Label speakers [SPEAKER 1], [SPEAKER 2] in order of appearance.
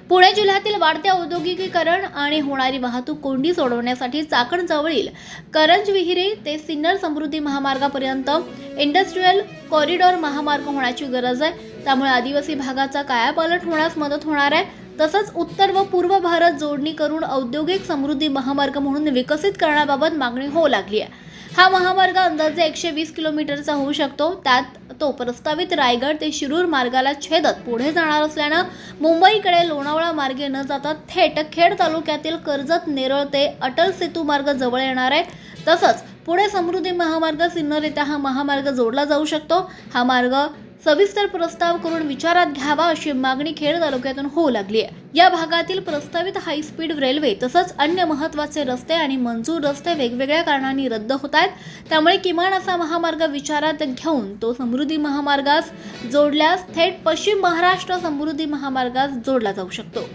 [SPEAKER 1] पुणे जिल्ह्यातील वाढत्या औद्योगिकीकरण आणि होणारी वाहतूक कोंडी सोडवण्यासाठी चाकण जवळील करंज विहिरी ते सिन्नर समृद्धी महामार्गापर्यंत इंडस्ट्रियल कॉरिडॉर महामार्ग होण्याची गरज आहे। त्यामुळे आदिवासी भागाचा कायापालट होण्यास मदत होणार आहे। तसंच उत्तर व पूर्व भारत जोडणी करून औद्योगिक समृद्धी महामार्ग म्हणून विकसित करण्याबाबत मागणी होऊ लागली आहे। हा महामार्ग अंदाजे 120 किलोमीटरचा होऊ शकतो। त्यात तो प्रस्तावित रायगड ते शिरूर मार्गाला छेदत पुढे जाणार असल्यानं मुंबईकडे लोणावळा मार्गे न जाता थेट खेड तालुक्यातील कर्जत नेरळ ते अटल सेतू मार्ग जवळ येणार आहे। तसंच पुणे समृद्धी महामार्ग सिन्नर येथे हा महामार्ग जोडला जाऊ शकतो। हा मार्ग सविस्तर प्रस्ताव करून विचारात घ्यावा अशी मागणी खेड तालुक्यातून होऊ लागली आहे। या भागातील प्रस्तावित हाय स्पीड रेल्वे तसंच अन्य महत्त्वाचे रस्ते आणि मंजूर रस्ते वेगवेगळ्या कारणांनी रद्द होत आहेत। त्यामुळे किमान असा महामार्ग विचारात घेऊन तो समृद्धी महामार्गास जोडल्यास थेट पश्चिम महाराष्ट्र समृद्धी महामार्गास जोडला जाऊ शकतो।